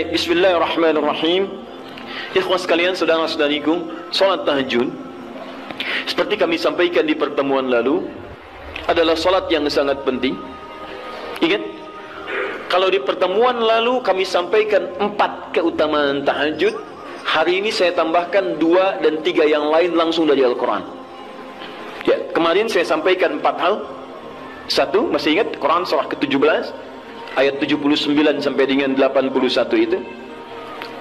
Baik, bismillahirrahmanirrahim. Ikhwas sekalian, saudara-saudariku, salat tahajud seperti kami sampaikan di pertemuan lalu adalah salat yang sangat penting. Ingat, kalau di pertemuan lalu kami sampaikan 4 keutamaan tahajud, hari ini saya tambahkan 2 dan 3 yang lain langsung dari Al-Quran. Ya, kemarin saya sampaikan 4 hal. 1, masih ingat Quran surah ke-17 ayat 79 sampai dengan 81 itu.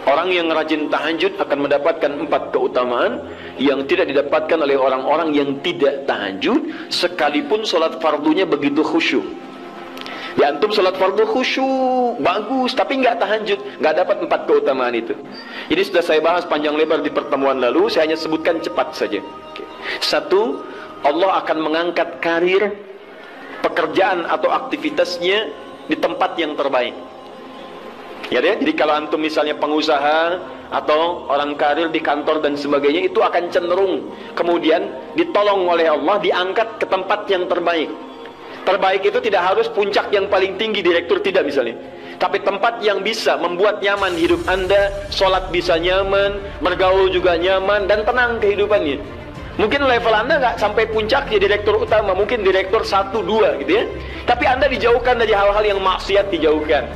Orang yang rajin tahajud akan mendapatkan 4 keutamaan yang tidak didapatkan oleh orang-orang yang tidak tahajud, sekalipun solat fardunya begitu khusyuk. Ya, antum solat fardu khusyuk, bagus, tapi nggak tahajud, nggak dapat 4 keutamaan itu. Ini sudah saya bahas panjang lebar di pertemuan lalu, saya hanya sebutkan cepat saja. 1, Allah akan mengangkat karir, pekerjaan atau aktivitasnya di tempat yang terbaik. Ya, jadi kalau antum misalnya pengusaha atau orang karir di kantor dan sebagainya, itu akan cenderung kemudian ditolong oleh Allah, diangkat ke tempat yang terbaik. Terbaik itu tidak harus puncak yang paling tinggi, direktur, tidak misalnya, tapi tempat yang bisa membuat nyaman hidup Anda, sholat bisa nyaman, bergaul juga nyaman, dan tenang kehidupannya. Mungkin level Anda nggak sampai puncak ya direktur utama, mungkin direktur 1, 2 gitu ya, tapi Anda dijauhkan dari hal-hal yang maksiat, dijauhkan.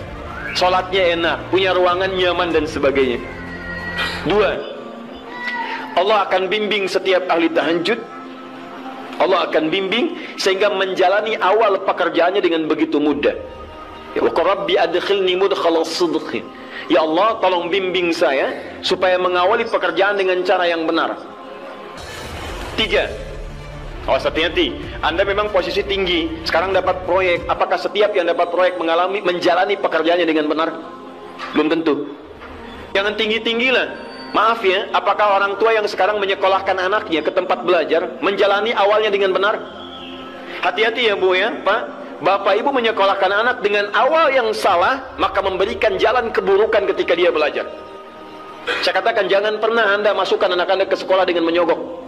Sholatnya enak, punya ruangan nyaman dan sebagainya. 2, Allah akan bimbing setiap ahli tahajud. Allah akan bimbing sehingga menjalani awal pekerjaannya dengan begitu mudah. Ya, wa rabbi adkhilni mudkhala sidq. Ya Allah, tolong bimbing saya supaya mengawali pekerjaan dengan cara yang benar. 3, awas, hati-hati. Anda memang posisi tinggi, sekarang dapat proyek. Apakah setiap yang dapat proyek menjalani pekerjaannya dengan benar? Belum tentu. Jangan tinggi-tinggi lah. Maaf ya, apakah orang tua yang sekarang menyekolahkan anaknya ke tempat belajar menjalani awalnya dengan benar? Hati-hati ya Bu ya, Pak. Bapak Ibu menyekolahkan anak dengan awal yang salah, maka memberikan jalan keburukan ketika dia belajar. Saya katakan, jangan pernah Anda masukkan anak Anda ke sekolah dengan menyogok.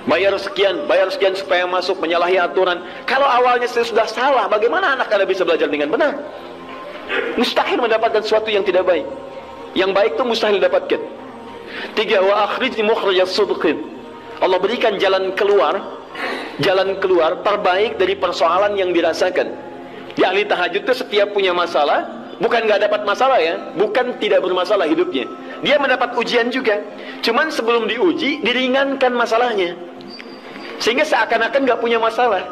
Bayar sekian supaya masuk, menyalahi aturan. Kalau awalnya sudah salah, bagaimana anak Anda bisa belajar dengan benar? Mustahil mendapatkan sesuatu yang tidak baik. Yang baik itu mustahil didapatkan. 3, wa akhrijni mukhrajaz sidqin. Allah berikan jalan keluar terbaik dari persoalan yang dirasakan. Di ahli tahajud itu setiap punya masalah, bukan nggak dapat masalah ya, bukan tidak bermasalah hidupnya. Dia mendapat ujian juga. Cuman sebelum diuji, diringankan masalahnya, sehingga seakan-akan nggak punya masalah.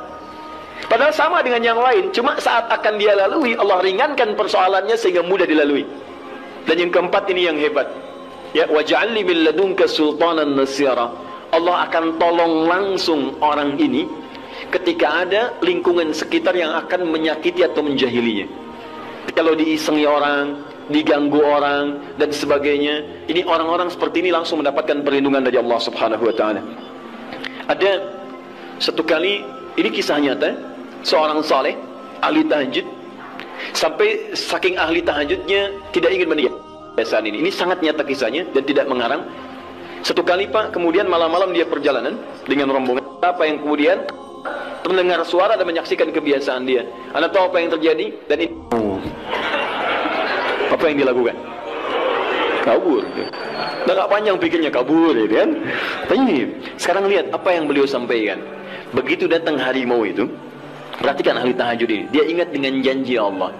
Padahal sama dengan yang lain, cuma saat akan dia lalui, Allah ringankan persoalannya sehingga mudah dilalui. Dan yang keempat ini yang hebat. Ya, waj'alni min ladunka sultanan nasira. Allah akan tolong langsung orang ini ketika ada lingkungan sekitar yang akan menyakiti atau menjahilinya. Kalau diisengi orang, diganggu orang dan sebagainya, ini orang-orang seperti ini langsung mendapatkan perlindungan dari Allah Subhanahu wa taala. Ada satu kali, ini kisah nyata, seorang saleh ahli tahajud, sampai saking ahli tahajudnya tidak ingin meninggal kebiasaan ini. Ini sangat nyata kisahnya dan tidak mengarang. Satu kali Pak, kemudian malam-malam dia perjalanan dengan rombongan, apa yang kemudian mendengar suara dan menyaksikan kebiasaan dia. Anda tahu apa yang terjadi? Dan ini apa yang dilakukan? Kabur. Nah, gak panjang pikirnya, kabur ya kan? Tapi sekarang lihat apa yang beliau sampaikan. Begitu datang harimau itu, perhatikan ahli tahajud ini, dia ingat dengan janji Allah.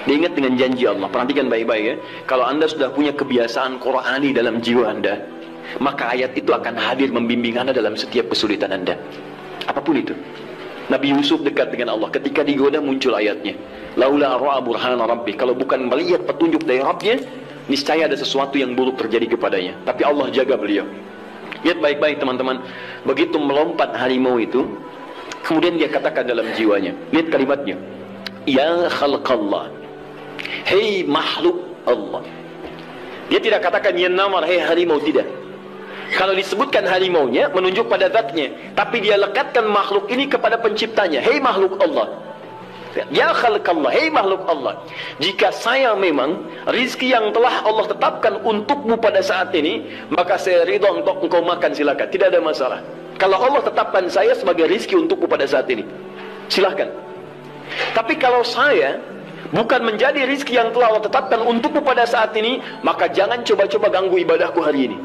Dia ingat dengan janji Allah. Perhatikan baik-baik ya. Kalau Anda sudah punya kebiasaan Qur'ani dalam jiwa Anda, maka ayat itu akan hadir membimbing Anda dalam setiap kesulitan Anda, apapun itu. Nabi Yusuf dekat dengan Allah, ketika digoda muncul ayatnya, laula ra'a burhana rabbi. Kalau bukan melihat petunjuk dari Rabbnya, niscaya ada sesuatu yang buruk terjadi kepadanya. Tapi Allah jaga beliau. Lihat baik-baik teman-teman. Begitu melompat harimau itu, kemudian dia katakan dalam jiwanya, lihat kalimatnya, ya khalqallah, hei makhluk Allah. Dia tidak katakan ya namar, hei harimau, tidak. Kalau disebutkan harimaunya menunjuk pada zatnya, tapi dia lekatkan makhluk ini kepada penciptanya. Hei makhluk Allah, ya khalqallah, hei makhluk Allah. Jika saya memang rizki yang telah Allah tetapkan untukmu pada saat ini, maka saya ridha untuk engkau makan, silakan, tidak ada masalah. Kalau Allah tetapkan saya sebagai rizki untukmu pada saat ini, silahkan. Tapi kalau saya bukan menjadi rizki yang telah Allah tetapkan untukmu pada saat ini, maka jangan coba-coba ganggu ibadahku hari ini.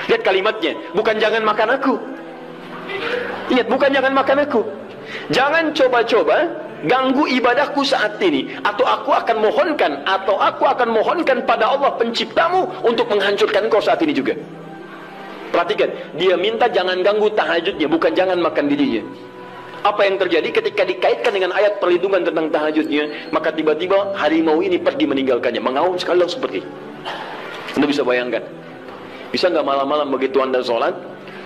Lihat kalimatnya, bukan jangan makan aku. Lihat, bukan jangan makan aku. Jangan coba-coba ganggu ibadahku saat ini, atau aku akan mohonkan pada Allah penciptamu untuk menghancurkan kau saat ini juga. Perhatikan, dia minta jangan ganggu tahajudnya, bukan jangan makan dirinya. Apa yang terjadi ketika dikaitkan dengan ayat perlindungan tentang tahajudnya, maka tiba-tiba harimau ini pergi meninggalkannya, mengaum sekali seperti. Anda bisa bayangkan, bisa nggak malam-malam begitu Anda sholat,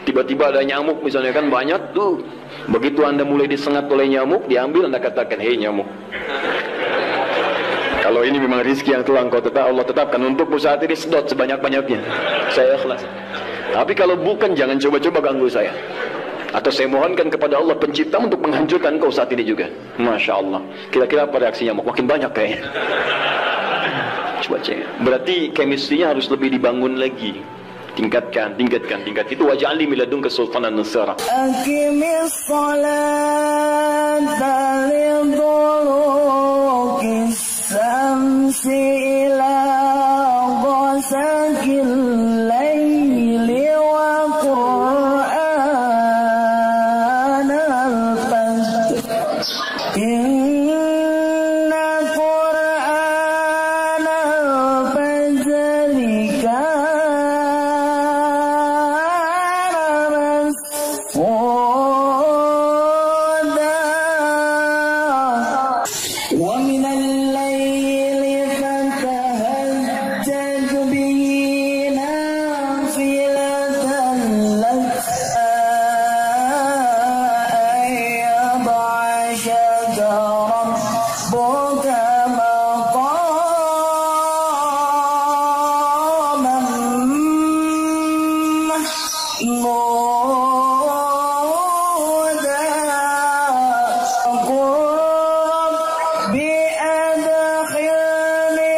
tiba-tiba ada nyamuk misalnya kan banyak tuh, begitu Anda mulai disengat oleh nyamuk, diambil Anda katakan, hei nyamuk, kalau ini memang rizki yang telah Allah tetapkan untukmu saat ini, sedot sebanyak-banyaknya, saya ikhlas. Tapi kalau bukan, jangan coba-coba ganggu saya. Atau saya mohonkan kepada Allah pencipta untuk menghancurkan kau saat ini juga. Masya Allah. Kira-kira apa reaksi nyamuk? Makin banyak kayaknya. Coba cek. Berarti chemistry-nya harus lebih dibangun lagi. Tingkatkan. Itu waj'alni min ladunka sultanan nasara. Aqimis salata liduluki samsi ila ghasaqil laili wa qur'an al-fajr. Inna qur'an al-fajr kana mas'uda wa min al-layli fatahajjad bihi nafilatan lak ayyad'ashaka rabbuka maqaman mahmuda qul bi'adkhilni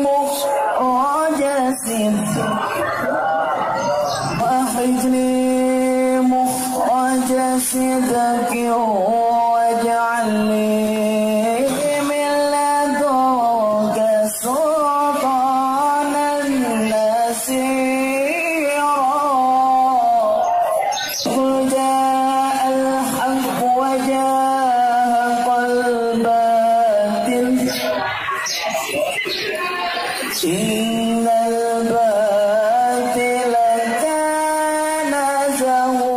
mudkhala sidqin akhrijni مخرج صدق واجعل لي من لدنك سلطانا نصيرا قل جاء الحق وزهق الباطل إن الباطل كان زهوقا